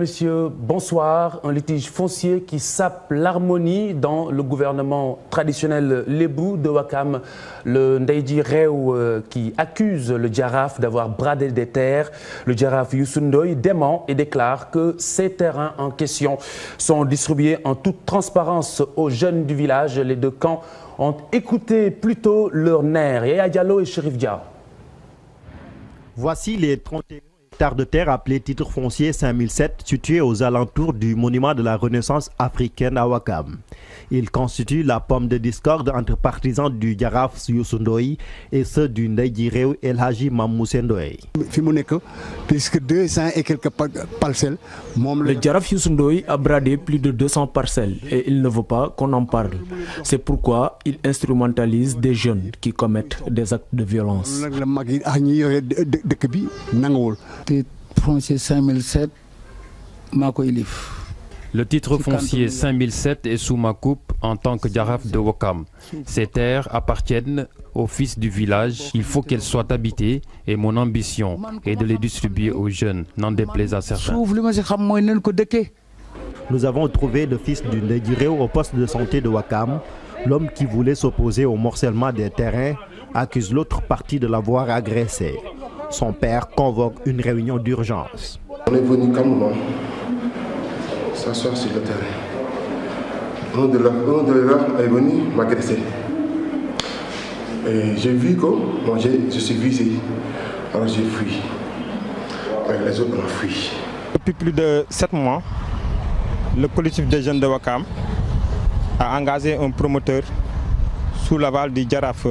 Monsieur, bonsoir. Un litige foncier qui sape l'harmonie dans le gouvernement traditionnel lébou de Ouakam. Le Ndeye Réew qui accuse le Jaraaf d'avoir bradé des terres. Le Jaraaf Youssou Ndoye dément et déclare que ces terrains en question sont distribués en toute transparence aux jeunes du village. Les deux camps ont écouté plutôt leurs nerfs. Yaya Diallo et Chérif Dia. Voici les 31 hectares de terre appelés titre foncier 5007 situés aux alentours du monument de la Renaissance africaine à Ouakam. Ils constituent la pomme de discorde entre partisans du Jaraaf Youssou Ndoye et ceux du Ndeye Réew El Hadji Mamoussé Ndoye. Puisque 200 et quelques parcelles. Le Jaraaf Youssou Ndoye a bradé plus de 200 parcelles et il ne veut pas qu'on en parle. C'est pourquoi il instrumentalise des jeunes qui commettent des actes de violence. Titre foncier 5007, Mako Ilif. Le titre foncier 5007 est sous ma coupe en tant que Jaraaf de Ouakam. Ces terres appartiennent aux fils du village. Il faut qu'elles soient habitées et mon ambition est de les distribuer aux jeunes, n'en déplaise à certains. Nous avons trouvé le fils du Ndeye Réew au poste de santé de Ouakam. L'homme qui voulait s'opposer au morcellement des terrains accuse l'autre partie de l'avoir agressé. Son père convoque une réunion d'urgence. On est venu calmement s'asseoir sur le terrain. Un de leurs est venu m'agresser. Et j'ai vu que moi je suis visé. Alors j'ai fui. Et les autres ont fui. Depuis plus de 7 mois, le collectif des jeunes de Ouakam a engagé un promoteur sous l'aval du Jaraaf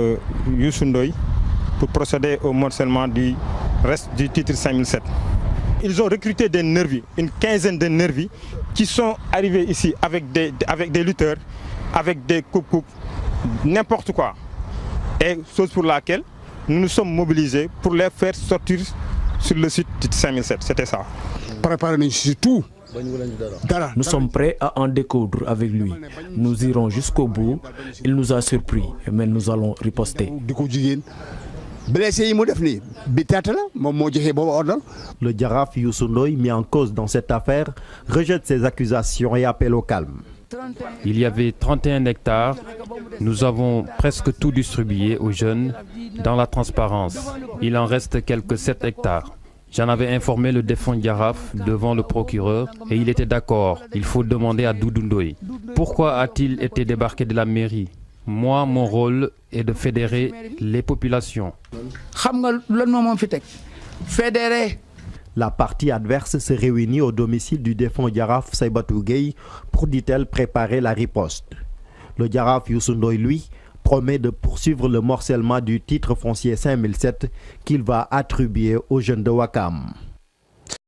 Youssou Ndoye pour procéder au morcellement du reste du titre 5007. Ils ont recruté des nervis, une quinzaine de nervis qui sont arrivés ici avec des lutteurs, avec des coupes, n'importe quoi. Et chose pour laquelle nous nous sommes mobilisés pour les faire sortir sur le site titre 5007. C'était ça. Nous sommes prêts à en découdre avec lui. Nous irons jusqu'au bout. Il nous a surpris, mais nous allons riposter. Le Jaraaf Youssou Ndoye, mis en cause dans cette affaire, rejette ces accusations et appelle au calme. Il y avait 31 hectares. Nous avons presque tout distribué aux jeunes dans la transparence. Il en reste quelques 7 hectares. J'en avais informé le défunt Jaraaf devant le procureur et il était d'accord. Il faut demander à Doudou Ndoye. Pourquoi a-t-il été débarqué de la mairie? Moi, mon rôle est de fédérer les populations. La partie adverse se réunit au domicile du défunt Jaraaf Saïbatou Gueye pour, dit-elle, préparer la riposte. Le Jaraaf Youssou Ndoye, lui, promet de poursuivre le morcellement du titre foncier 5007 qu'il va attribuer aux jeunes de Ouakam.